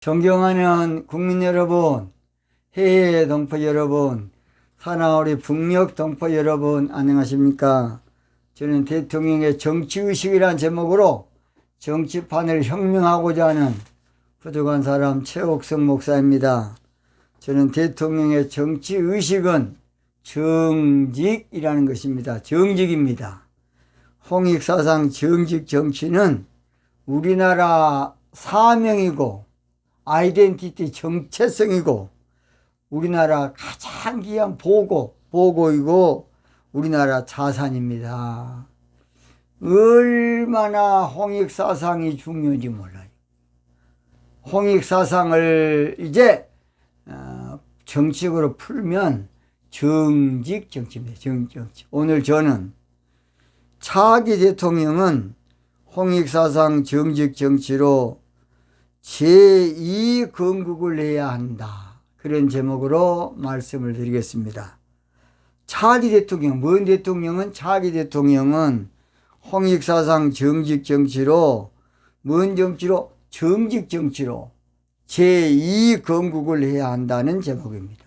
존경하는 국민 여러분, 해외 동포 여러분, 사나우리 북녘 동포 여러분, 안녕하십니까? 저는 대통령의 정치의식이라는 제목으로 정치판을 혁명하고자 하는 부족한 사람 최옥성 목사입니다. 저는 대통령의 정치의식은 정직이라는 것입니다. 정직입니다. 홍익사상 정직 정치는 우리나라 사명이고 아이덴티티 정체성이고 우리나라 가장 귀한 보고이고 우리나라 자산입니다. 얼마나 홍익사상이 중요한지 몰라요. 홍익사상을 이제 정치적으로 풀면 정직 정치입니다. 정직 정치. 오늘 저는 차기 대통령은 홍익사상 정직 정치로 제2건국을 해야 한다. 그런 제목으로 말씀을 드리겠습니다. 차기 대통령, 뭔 대통령은? 차기 대통령은 홍익사상 정직 정치로, 뭔 정치로? 정직 정치로 제2건국을 해야 한다는 제목입니다.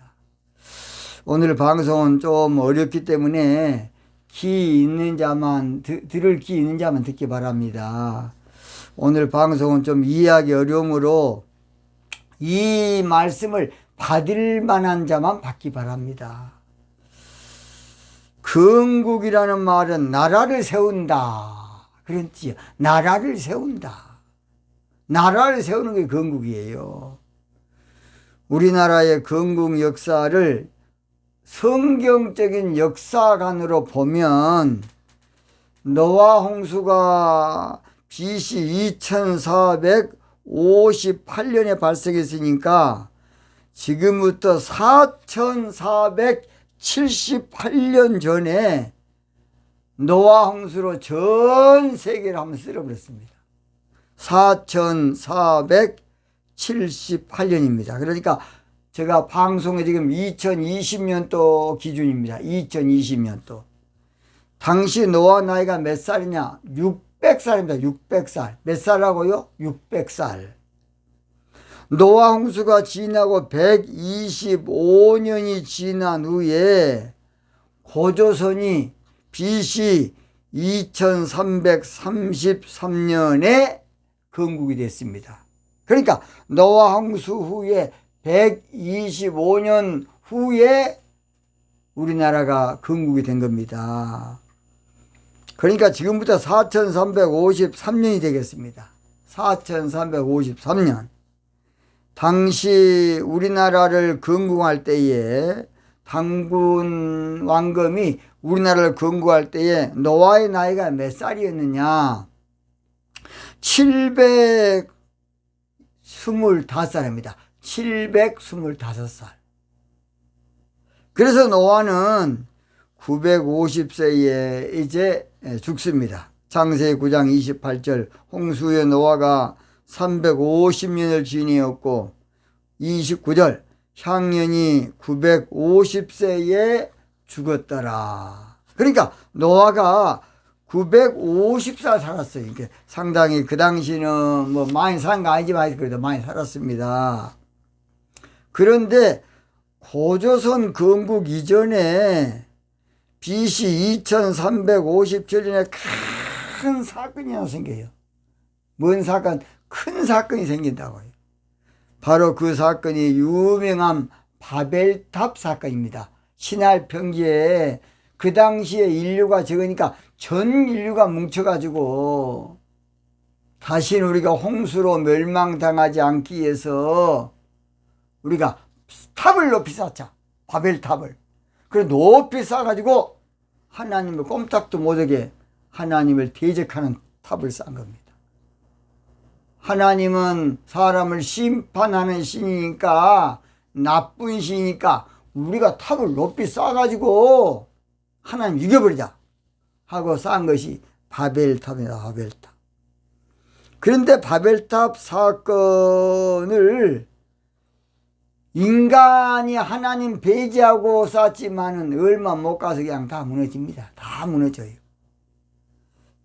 오늘 방송은 좀 어렵기 때문에 귀 있는 자만, 들을 귀 있는 자만 듣기 바랍니다. 오늘 방송은 좀 이해하기 어려우므로 이 말씀을 받을 만한 자만 받기 바랍니다. 건국이라는 말은 나라를 세운다. 그런 뜻이에요. 나라를 세운다. 나라를 세우는 게 건국이에요. 우리나라의 건국 역사를 성경적인 역사관으로 보면 노아 홍수가 BC 2458년에 발생했으니까 지금부터 4478년 전에 노아 홍수로 전 세계를 한번 쓸어버렸습니다. 4478년입니다. 그러니까 제가 방송에 지금 2020년도 기준입니다. 2020년도. 당시 노아 나이가 몇 살이냐? 600살입니다. 600살. 몇 살하고요? 600살. 노아 홍수가 지나고 125년이 지난 후에 고조선이 BC 2333년에 건국이 됐습니다. 그러니까 노아 홍수 후에 125년 후에 우리나라가 건국이 된 겁니다. 그러니까 지금부터 4353년이 되겠습니다. 4353년. 당시 우리나라를 건국할 때에 당군 왕검이 우리나라를 건국할 때에 노아의 나이가 몇 살이었느냐? 725살입니다. 725살. 그래서 노아는 950세에 이제 죽습니다. 창세기 9장 28절 홍수의 노아가 350년을 지내었고 29절 향년이 950세에 죽었더라. 그러니까 노아가 950살 살았어요. 이게 상당히 그 당시는 뭐 많이 산 거 아니지만 그래도 많이 살았습니다. 그런데 고조선 건국 이전에 BC 2357년에 큰 사건이 하나 생겨요. 뭔 사건? 큰 사건이 생긴다고요. 바로 그 사건이 유명한 바벨탑 사건입니다. 신할 평지에 그 당시에 인류가 적으니까 전 인류가 뭉쳐가지고 다시는 우리가 홍수로 멸망당하지 않기 위해서 우리가 탑을 높이 쌓자. 바벨탑을. 그래 높이 쌓아가지고 하나님을 꼼짝도 못하게 하나님을 대적하는 탑을 쌓은 겁니다. 하나님은 사람을 심판하는 신이니까 나쁜 신이니까 우리가 탑을 높이 쌓아가지고 하나님 이겨버리자 하고 쌓은 것이 바벨탑이다. 바벨탑. 그런데 바벨탑 사건을 인간이 하나님 배제하고 쌓지만은 얼마 못 가서 그냥 다 무너집니다. 다 무너져요.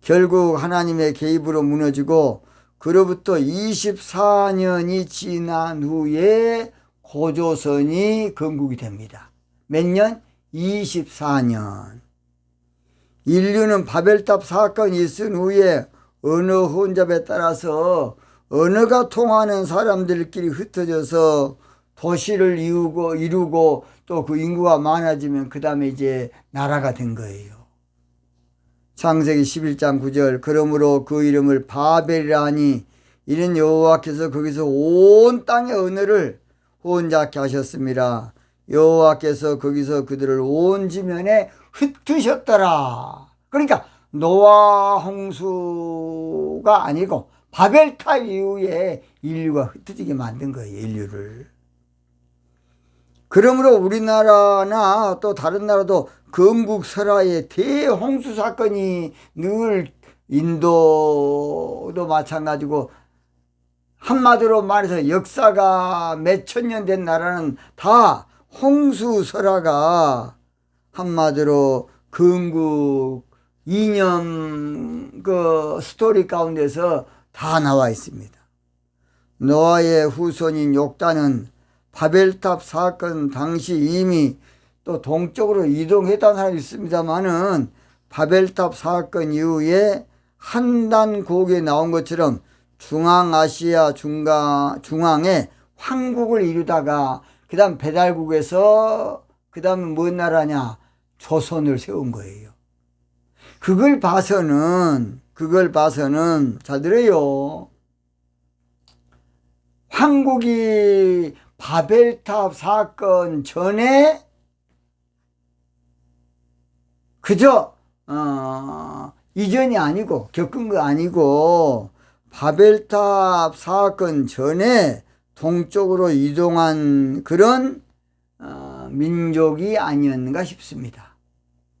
결국 하나님의 개입으로 무너지고 그로부터 24년이 지난 후에 고조선이 건국이 됩니다. 몇 년? 24년. 인류는 바벨탑 사건이 있은 후에 언어 혼잡에 따라서 언어가 통하는 사람들끼리 흩어져서 도시를 이루고 또 그 인구가 많아지면 그 다음에 이제 나라가 된 거예요. 창세기 11장 9절 그러므로 그 이름을 바벨이라 하니 이는 여호와께서 거기서 온 땅의 언어를 혼잡케 하셨습니다. 여호와께서 거기서 그들을 온 지면에 흩으셨더라. 그러니까 노아 홍수가 아니고 바벨탑 이후에 인류가 흩어지게 만든 거예요. 인류를. 그러므로 우리나라나 또 다른 나라도 건국설화의 대홍수 사건이 늘 인도도 마찬가지고 한마디로 말해서 역사가 몇천 년 된 나라는 다 홍수설화가 한마디로 건국 이념 그 스토리 가운데서 다 나와 있습니다. 노아의 후손인 욕단은 바벨탑 사건 당시 이미 또 동쪽으로 이동했다는 사람이 있습니다만은 바벨탑 사건 이후에 한단곡에 나온 것처럼 중앙아시아 중앙에 황국을 이루다가 그 다음 배달국에서 그 다음에 뭔 나라냐? 조선을 세운 거예요. 그걸 봐서는 잘 들어요. 황국이 바벨탑 사건 전에 그저 이전이 아니고 겪은 거 아니고 바벨탑 사건 전에 동쪽으로 이동한 그런 민족이 아니었는가 싶습니다.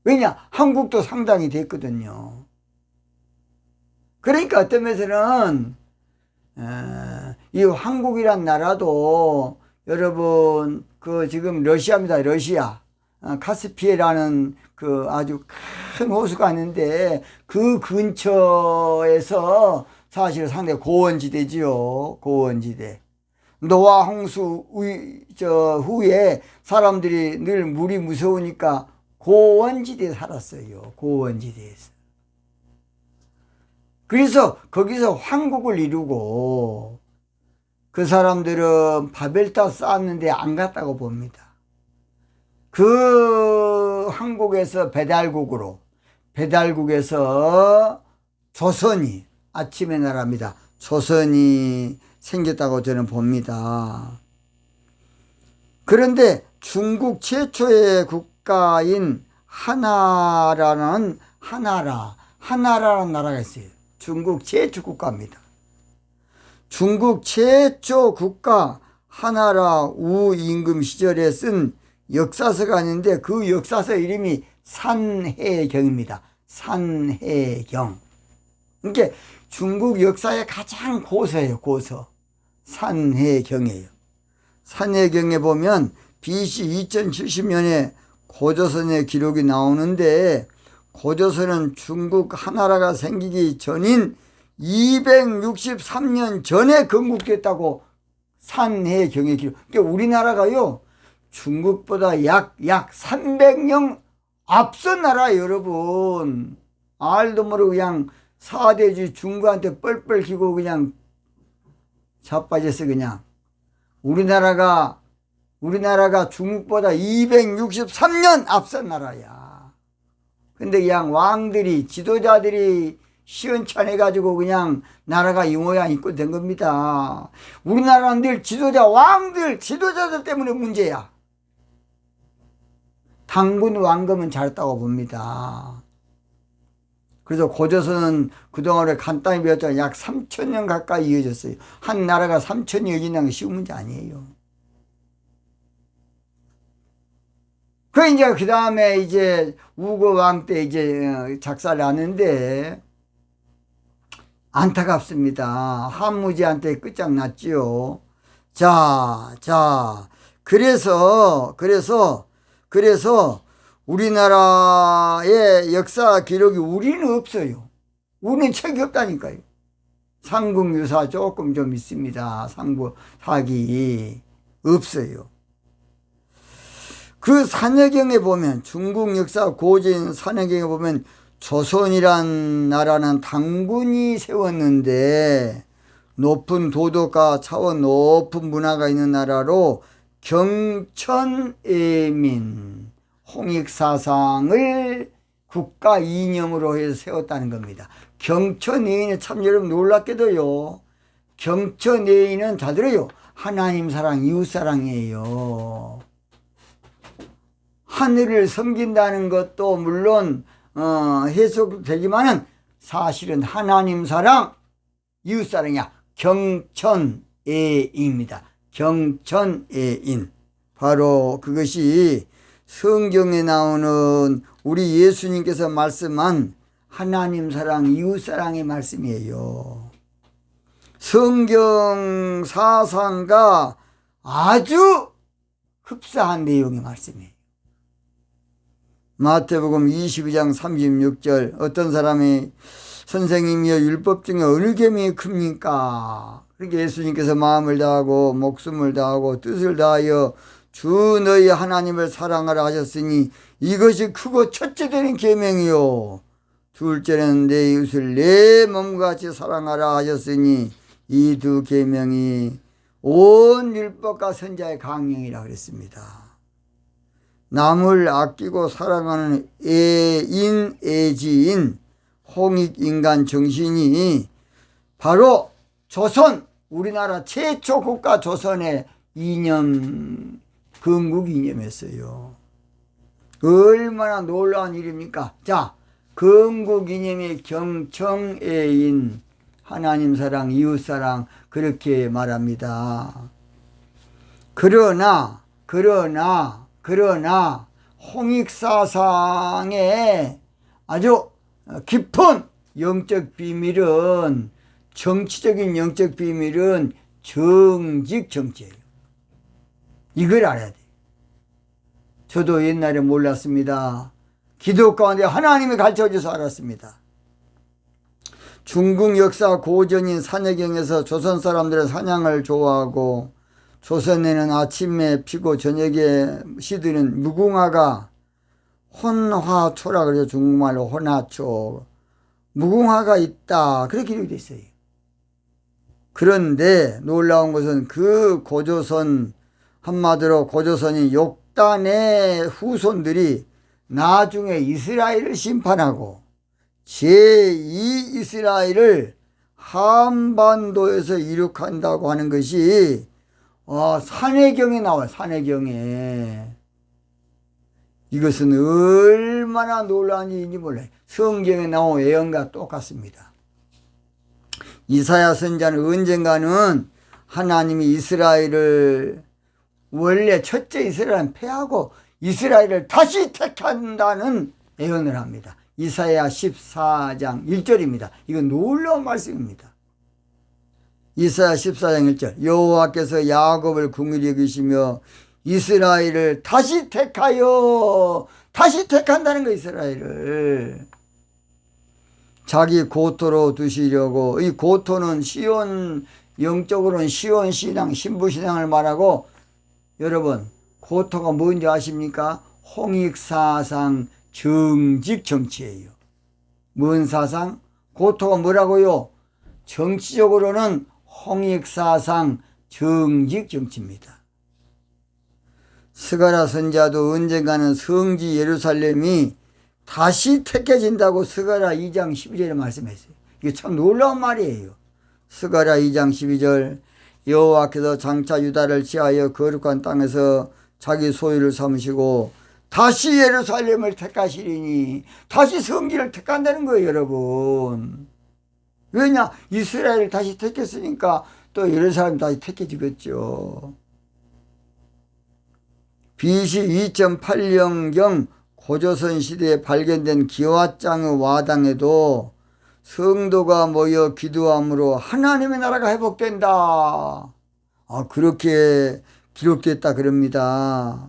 왜냐? 한국도 상당히 됐거든요. 그러니까 어떤 면에서는 이 한국이란 나라도 여러분 그 지금 러시아입니다. 러시아 카스피해라는 그 아주 큰 호수가 있는데 그 근처에서 사실 상당히 고원지대지요. 고원지대. 노아 홍수 후에 사람들이 늘 물이 무서우니까 고원지대에 살았어요. 고원지대에서. 그래서 거기서 황국을 이루고 그 사람들은 바벨탑 쌓았는데 안 갔다고 봅니다. 그 한국에서 배달국에서 조선이 아침의 나라입니다. 조선이 생겼다고 저는 봅니다. 그런데 중국 최초의 국가인 하나라는 나라가 있어요. 중국 최초 국가입니다. 중국 최초 국가 하나라 우임금 시절에 쓴 역사서가 있는데 그 역사서 이름이 산해경입니다. 산해경. 그러니까 중국 역사의 가장 고서예요. 고서. 산해경이에요. 산해경에 보면 BC 2070년에 고조선의 기록이 나오는데 고조선은 중국 하나라가 생기기 전인 263년 전에 건국됐다고 산해경의 기록. 그러니까 우리나라가요 중국보다 약 300년 앞선 나라 여러분. 알도 모르고 그냥 사대주 중국한테 뻘뻘 기고 그냥 자빠졌어 그냥. 우리나라가 중국보다 263년 앞선 나라야. 근데 그냥 왕들이 지도자들이 시원찮아가지고 그냥 나라가 이 모양 있고 된 겁니다. 우리나라는 늘 지도자들 때문에 문제야. 당군 왕검은 잘했다고 봅니다. 그래서 고조선은 그동안에 간단히 배웠잖아요. 약 3,000년 가까이 이어졌어요. 한 나라가 3,000년 이어진다는 게 쉬운 문제 아니에요. 그 다음에 이제 우고왕 때 이제 작사를 하는데 안타깝습니다. 한무지한테 끝장났지요. 그래서 우리나라의 역사 기록이 우리는 없어요. 우리는 책이 없다니까요. 상국유사 조금 좀 있습니다. 상부사기 없어요. 그 산해경에 보면, 중국 역사 고전 산해경에 보면 조선이란 나라는 당군이 세웠는데 높은 도덕과 차원 높은 문화가 있는 나라로 경천애민 홍익사상을 국가 이념으로 해서 세웠다는 겁니다. 경천애인은 참 여러분 놀랍게도요, 경천애인은 다 들어요. 하나님 사랑, 이웃 사랑이에요. 하늘을 섬긴다는 것도 물론 해석되지만은 사실은 하나님 사랑, 이웃 사랑이야. 경천애인입니다. 경천애인. 바로 그것이 성경에 나오는 우리 예수님께서 말씀한 하나님 사랑, 이웃 사랑의 말씀이에요. 성경 사상과 아주 흡사한 내용의 말씀이에요. 마태복음 22장 36절, 어떤 사람이 선생님이여 율법 중에 어느 계명이 큽니까? 그렇게 예수님께서 마음을 다하고 목숨을 다하고 뜻을 다하여 주 너희 하나님을 사랑하라 하셨으니 이것이 크고 첫째 되는 계명이요, 둘째는 내 이웃을 내 몸과 같이 사랑하라 하셨으니 이 두 계명이 온 율법과 선자의 강령이라 그랬습니다. 남을 아끼고 사랑하는 애인, 애지인 홍익인간 정신이 바로 조선, 우리나라 최초 국가 조선의 이념, 건국 이념이었어요. 얼마나 놀라운 일입니까? 자, 건국 이념의 경청애인, 하나님 사랑, 이웃 사랑, 그렇게 말합니다. 그러나 홍익사상의 아주 깊은 영적 비밀은, 정치적인 영적 비밀은 정직 정치예요. 이걸 알아야 돼요. 저도 옛날에 몰랐습니다. 기도 가운데 하나님이 가르쳐줘서 알았습니다. 중국 역사 고전인 산해경에서 조선 사람들은 사냥을 좋아하고 조선에는 아침에 피고 저녁에 시드는 무궁화가 혼화초라 그래요. 중국말로 혼화초. 무궁화가 있다. 그렇게 기록되어 있어요. 그런데 놀라운 것은 그 고조선, 한마디로 고조선이 욕단의 후손들이 나중에 이스라엘을 심판하고 제2 이스라엘을 한반도에서 이룩한다고 하는 것이 산해경에 나와요. 산해경에. 이것은 얼마나 놀라운 일인지 몰라요. 성경에 나온 예언과 똑같습니다. 이사야 선지자는 언젠가는 하나님이 이스라엘을, 원래 첫째 이스라엘은 패하고 이스라엘을 다시 택한다는 예언을 합니다. 이사야 14장 1절입니다. 이건 놀라운 말씀입니다. 이사야 14장 1절, 여호와께서 야곱을 긍휼히 여기시며 이스라엘을 다시 택하여, 다시 택한다는 거, 이스라엘을 자기 고토로 두시려고. 이 고토는 시온, 영적으로는 시온 신앙, 신부 신앙을 말하고, 여러분 고토가 뭔지 아십니까? 홍익사상 정직 정치예요. 뭔 사상? 고토가 뭐라고요? 정치적으로는 홍익사상 정직 정치입니다. 스가랴 선지자도 언젠가는 성지 예루살렘이 다시 택해진다고 스가랴 2장 12절에 말씀했어요. 이게 참 놀라운 말이에요. 스가랴 2장 12절, 여호와께서 장차 유다를 지하여 거룩한 땅에서 자기 소유를 삼으시고 다시 예루살렘을 택하시리니, 다시 성지를 택한다는 거예요, 여러분. 왜냐? 이스라엘을 다시 택했으니까 또 예루살렘 다시 택해지겠죠. BC 2.8년경 고조선 시대에 발견된 기와장의 와당에도 성도가 모여 기도함으로 하나님의 나라가 회복된다. 그렇게 기록됐다 그럽니다.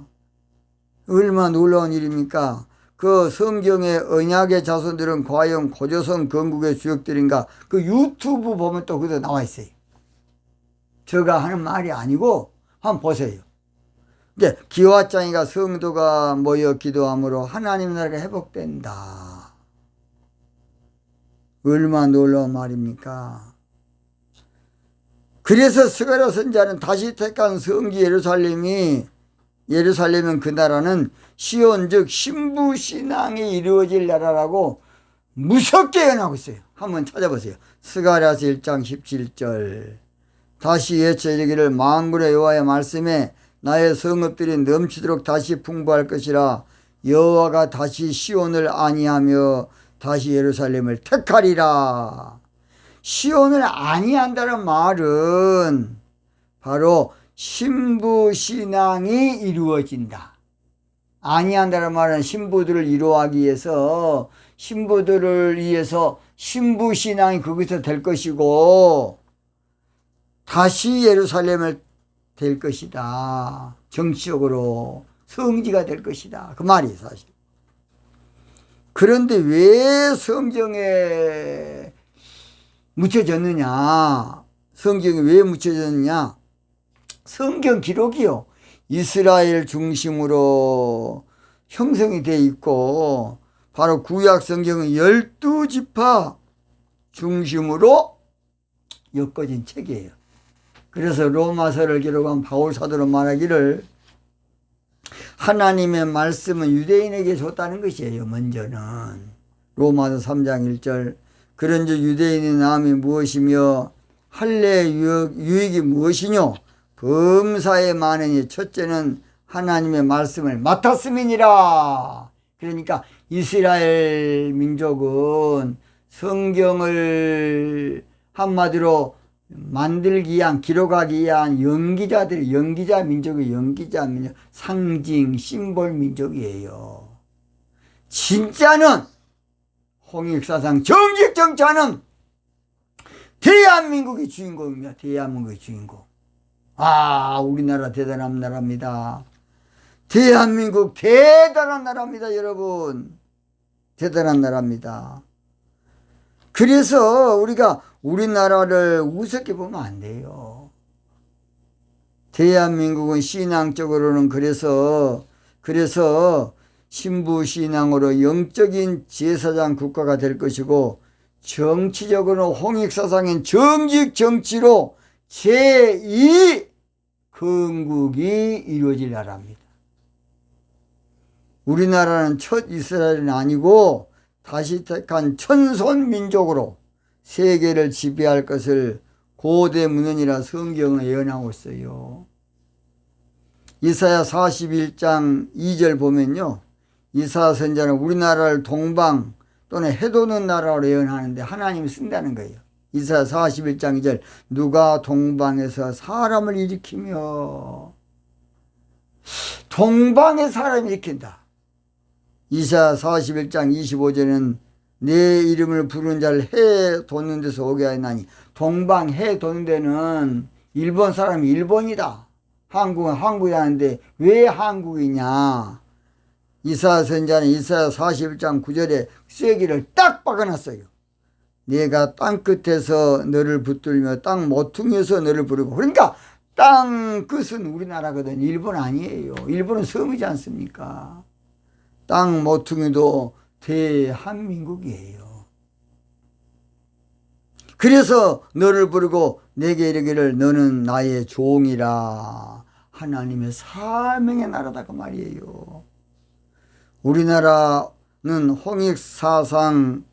얼마나 놀라운 일입니까? 그 성경의 언약의 자손들은 과연 고조선 건국의 주역들인가? 그 유튜브 보면 또 그거 나와 있어요. 제가 하는 말이 아니고 한번 보세요. 이제 기와장이가 성도가 모여 기도함으로 하나님 나라가 회복된다. 얼마나 놀라운 말입니까? 그래서 스가랴 선지자는 다시 택한 성지 예루살렘은 그 나라는 시온 즉 신부신앙이 이루어질 나라라고 무섭게 예언하고 있어요. 한번 찾아보세요. 스가랴서 1장 17절. 다시 외쳐이르기를 만군의 여호와의 말씀에 나의 성읍들이 넘치도록 다시 풍부할 것이라. 여호와가 다시 시온을 안위하며 다시 예루살렘을 택하리라. 시온을 안위한다는 말은 바로 신부신앙이 이루어진다. 안위한다는 말은 신부들을 이루하기 위해서 신부신앙이 거기서 될 것이고 다시 예루살렘을 될 것이다. 정치적으로 성지가 될 것이다. 그 말이 사실. 그런데 왜 성경에 묻혀졌느냐? 성경이 왜 묻혀졌느냐? 성경 기록이요. 이스라엘 중심으로 형성이 되어 있고 바로 구약 성경은 12지파 중심으로 엮어진 책이에요. 그래서 로마서를 기록한 바울 사도로 말하기를 하나님의 말씀은 유대인에게 줬다는 것이에요. 먼저는 로마서 3장 1절 그런즉 유대인의 나음이 무엇이며 할례 유익이 무엇이뇨? 범사에 많으니 첫째는 하나님의 말씀을 맡았음이니라. 그러니까 이스라엘 민족은 성경을 한마디로 만들기 위한 기록하기 위한 연기자 민족이 연기자 민족, 상징 심볼 민족이에요. 진짜는 홍익사상 정직 정치하는 대한민국의 주인공입니다. 대한민국의 주인공. 우리나라 대단한 나라입니다. 대한민국 대단한 나라입니다. 여러분 대단한 나라입니다. 그래서 우리가 우리나라를 우습게 보면 안 돼요. 대한민국은 신앙적으로는 그래서 신부신앙으로 영적인 제사장 국가가 될 것이고 정치적으로는 홍익사상인 정직 정치로 제2 건국이 이루어질 나라입니다. 우리나라는 첫 이스라엘은 아니고 다시 택한 천손 민족으로 세계를 지배할 것을 고대 문헌이라 성경을 예언하고 있어요. 이사야 41장 2절 보면요. 이사야 선지자는 우리나라를 동방 또는 해도는 나라로 예언하는데 하나님이 쓴다는 거예요. 이사야 41장 2절 누가 동방에서 사람을 일으키며 동방에 사람을 일으킨다. 이사야 41장 25절에는 내 이름을 부르는 자를 해 돋는 데서 오게 하나니 동방 해 돋는 데는 일본 사람이 일본이다. 한국은 한국이라는데 왜 한국이냐. 이사야 선지자는 이사야 41장 9절에 쐐기를 딱 박아놨어요. 내가 땅끝에서 너를 붙들며 땅 모퉁이에서 너를 부르고. 그러니까 땅끝은 우리나라거든. 일본 아니에요. 일본은 섬이지 않습니까? 땅 모퉁이도 대한민국이에요. 그래서 너를 부르고 내게 이르기를 너는 나의 종이라. 하나님의 사명의 나라다 그 말이에요. 우리나라는 홍익사상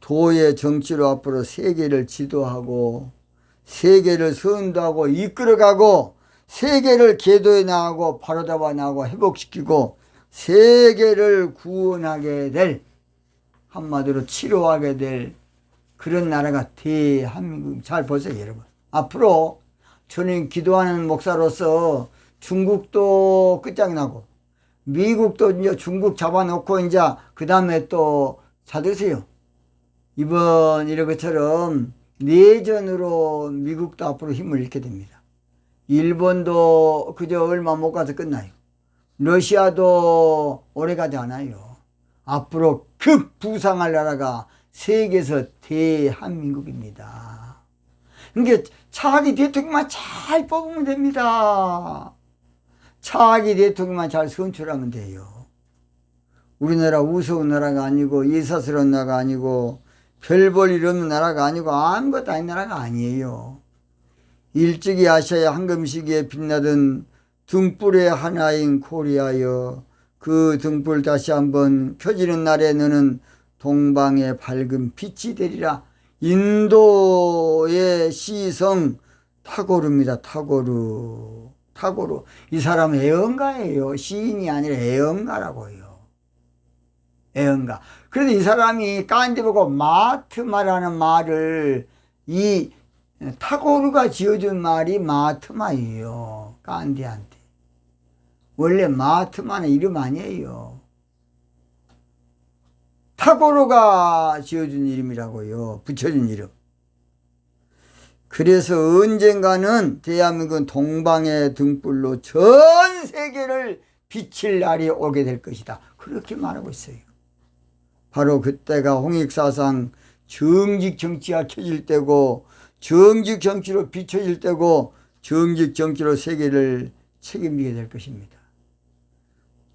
도의 정치로 앞으로 세계를 지도하고 세계를 선도하고 이끌어가고 세계를 계도해 나가고 바로잡아 나가고 회복시키고 세계를 구원하게 될 한마디로 치료하게 될 그런 나라가 대한민국. 잘 보세요 여러분. 앞으로 저는 기도하는 목사로서 중국도 끝장나고 미국도 이제 중국 잡아놓고 이제 그 다음에 또 찾으세요. 이번 이런 것처럼 내전으로 미국도 앞으로 힘을 잃게 됩니다. 일본도 그저 얼마 못 가서 끝나요. 러시아도 오래 가지 않아요. 앞으로 극부상할 나라가 세계에서 대한민국입니다. 그러니까 차기 대통령만 잘 뽑으면 됩니다. 차기 대통령만 잘 선출하면 돼요. 우리나라 우스운 나라가 아니고 예사스러운 나라가 아니고 별 볼 일 없는 나라가 아니고 아무것도 아닌 나라가 아니에요. 일찍이 아시아의 황금시기에 빛나던 등불의 하나인 코리아여, 그 등불 다시 한번 켜지는 날에 너는 동방의 밝은 빛이 되리라. 인도의 시성 타고르입니다. 타고르. 이 사람은 애언가예요. 시인이 아니라 애언가라고요. 애언가. 그래도 이 사람이 깐디 보고 마트마라는 말을, 이 타고르가 지어준 말이 마트마예요. 깐디한테. 원래 마트마는 이름 아니에요. 타고르가 지어준 이름이라고요. 붙여준 이름. 그래서 언젠가는 대한민국은 동방의 등불로 전 세계를 비칠 날이 오게 될 것이다. 그렇게 말하고 있어요. 바로 그때가 홍익사상 정직 정치가 켜질 때고, 정직 정치로 비춰질 때고, 정직 정치로 세계를 책임지게 될 것입니다.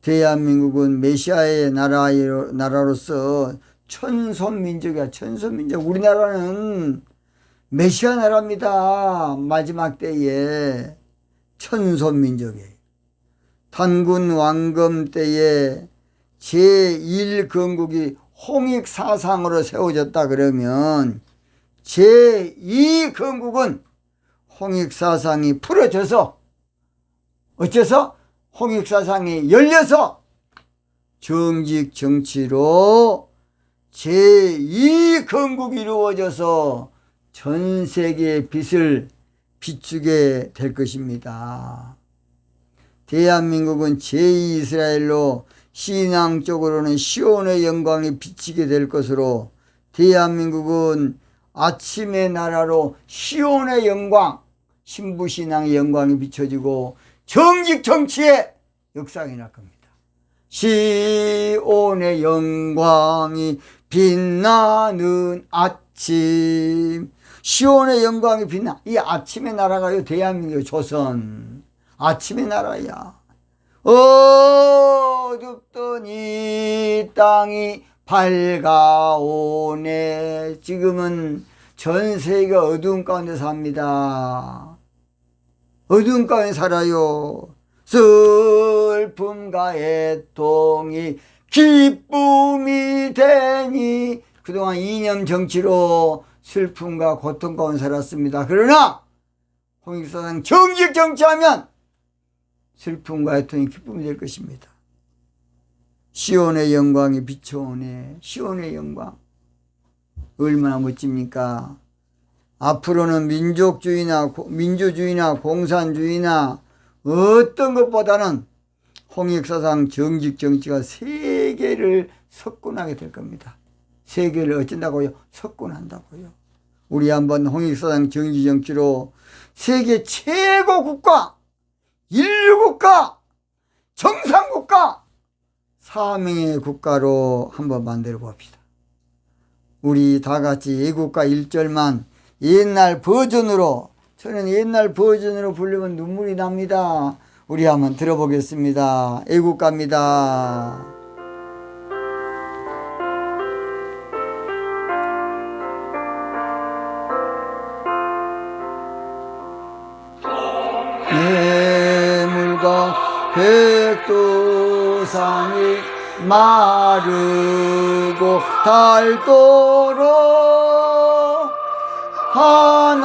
대한민국은 메시아의 나라로서 천손민족이야. 천손민족. 우리나라는 메시아 나라입니다. 마지막 때에 천손민족이에요. 단군 왕검 때에 제1건국이 홍익사상으로 세워졌다 그러면 제2건국은 홍익사상이 풀어져서, 어째서? 홍익사상이 열려서 정직 정치로 제2건국이 이루어져서 전 세계의 빛을 비추게 될 것입니다. 대한민국은 제2이스라엘로 신앙적으로는 시온의 영광이 비치게 될 것으로, 대한민국은 아침의 나라로 시온의 영광, 신부신앙의 영광이 비춰지고 정직 정치의 역사가 날 겁니다. 시온의 영광이 빛나는 아침. 시온의 영광이 빛나. 이 아침의 나라가요, 대한민국 조선. 아침의 나라야. 어둡던 이 땅이 밝아오네. 지금은 전 세계가 어두운 가운데 삽니다. 어두운 가운데 살아요. 슬픔과 애통이 기쁨이 되니. 그동안 이념 정치로 슬픔과 고통 가운데 살았습니다. 그러나 홍익사상 정직 정치하면 슬픔과 애통이 기쁨이 될 것입니다. 시온의 영광이 비춰오네. 시온의 영광 얼마나 멋집니까? 앞으로는 민주주의나 공산주의나 어떤 것보다는 홍익사상 정직 정치가 세계를 석권하게 될 겁니다. 세계를 어쩐다고요? 석권한다고요. 우리 한번 홍익사상 정직 정치로 세계 최고 국가, 인류국가, 정상국가, 사명의 국가로 한번 만들어 봅시다. 우리 다 같이 애국가 1절만 옛날 버전으로, 저는 옛날 버전으로 부르면 눈물이 납니다. 우리 한번 들어보겠습니다. 애국가입니다. 예물과 백두산이 마르고 닳도록 하나님이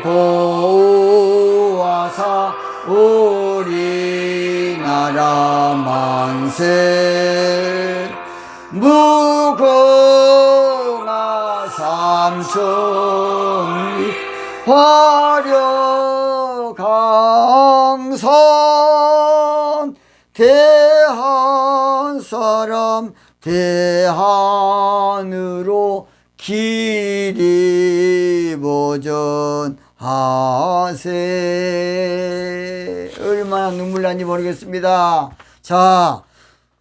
보호하사 우리나라 만세. 무궁화 삼천리 화려강산 대한 사람 대한으로 길이 보전하세. 얼마나 눈물 난지 모르겠습니다. 자,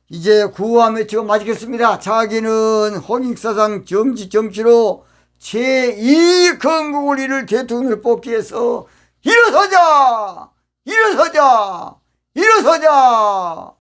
이제 구호함 외치고 마치겠습니다. 자기는 홍익사상 정치로 제2 건국을 이룰 대통령을 뽑기 위해서 일어서자! 일어서자! 일어서자!